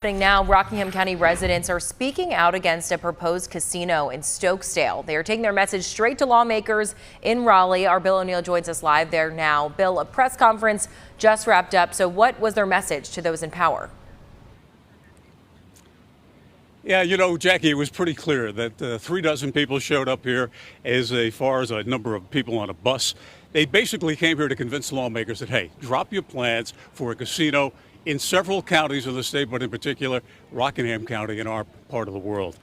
Now, Rockingham County residents are speaking out against a proposed casino in Stokesdale. They are taking their message straight to lawmakers in Raleigh. Our Bill O'Neill joins us live there now. Bill, a press conference just wrapped up. So what was their message to those in power? Yeah, Jackie, it was pretty clear that 3 dozen people showed up here as far as a number of people on a bus. They basically came here to convince lawmakers that, hey, drop your plans for a casino in several counties of the state, but in particular, Rockingham County in our part of the world.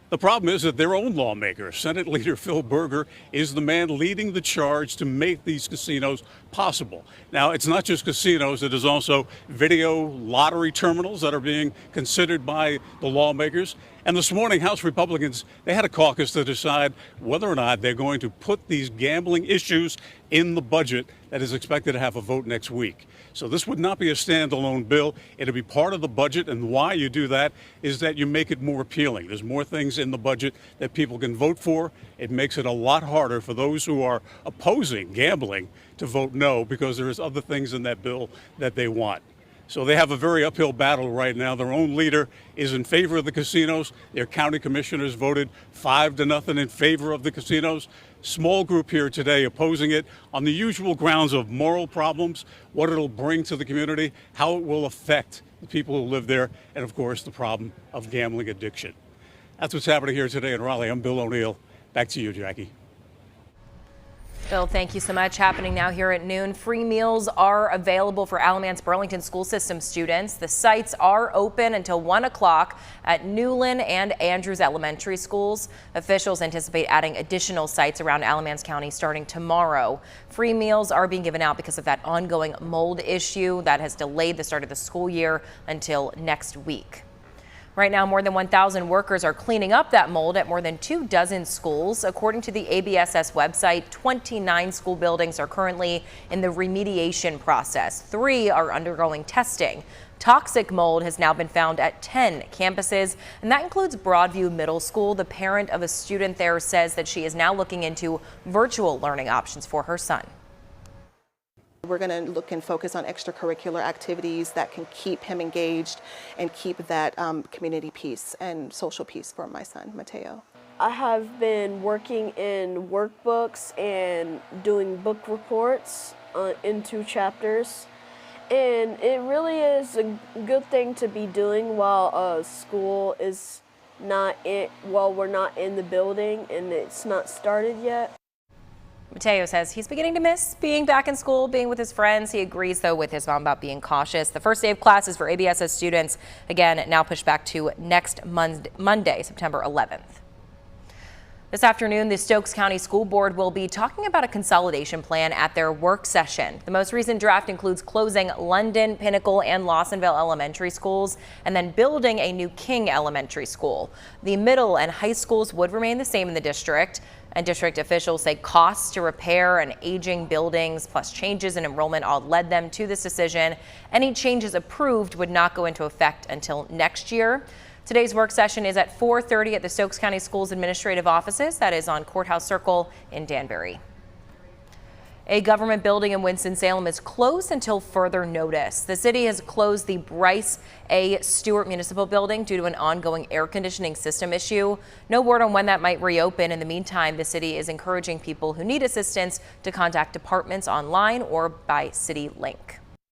The problem is that their own lawmakers, Senate Leader Phil Berger, is the man leading the charge to make these casinos possible. Now, it's not just casinos, it is also video lottery terminals that are being considered by the lawmakers. And this morning, House Republicans, they had a caucus to decide whether or not they're going to put these gambling issues in the budget that is expected to have a vote next week. So this would not be a standalone bill. It'll be part of the budget. And why you do that is that you make it more appealing. There's more things in the budget that people can vote for. It makes it a lot harder for those who are opposing gambling to vote no, because there is other things in that bill that they want. So they have a very uphill battle right now. Their own leader is in favor of the casinos. Their county commissioners voted 5-0 in favor of the casinos. Small group here today opposing it on the usual grounds of moral problems, what it'll bring to the community, how it will affect the people who live there, and of course the problem of gambling addiction. That's what's happening here today in Raleigh. I'm Bill O'Neill. Back to you, Jackie. Bill, thank you so much. Happening now here at noon. Free meals are available for Alamance Burlington School System students. The sites are open until 1 o'clock at Newland and Andrews Elementary Schools. Officials anticipate adding additional sites around Alamance County starting tomorrow. Free meals are being given out because of that ongoing mold issue that has delayed the start of the school year until next week. Right now, more than 1,000 workers are cleaning up that mold at more than 2 dozen schools. According to the ABSS website, 29 school buildings are currently in the remediation process. 3 are undergoing testing. Toxic mold has now been found at 10 campuses, and that includes Broadview Middle School. The parent of a student there says that she is now looking into virtual learning options for her son. We're going to look and focus on extracurricular activities that can keep him engaged and keep that community piece and social piece for my son, Mateo. I have been working in workbooks and doing book reports in 2 chapters. And it really is a good thing to be doing while school is while we're not in the building and it's not started yet. Mateo says he's beginning to miss being back in school, being with his friends. He agrees, though, with his mom about being cautious. The first day of classes for ABSS students, again, now pushed back to next Monday, September 11th. This afternoon, the Stokes County School Board will be talking about a consolidation plan at their work session. The most recent draft includes closing London, Pinnacle, and Lawsonville elementary schools, and then building a new King Elementary School. The middle and high schools would remain the same in the district. And district officials say costs to repair and aging buildings plus changes in enrollment all led them to this decision. Any changes approved would not go into effect until next year. Today's work session is at 4:30 at the Stokes County Schools Administrative Offices. That is on Courthouse Circle in Danbury. A government building in Winston-Salem is closed until further notice. The city has closed the Bryce A. Stewart Municipal Building due to an ongoing air conditioning system issue. No word on when that might reopen. In the meantime, the city is encouraging people who need assistance to contact departments online or by City Link.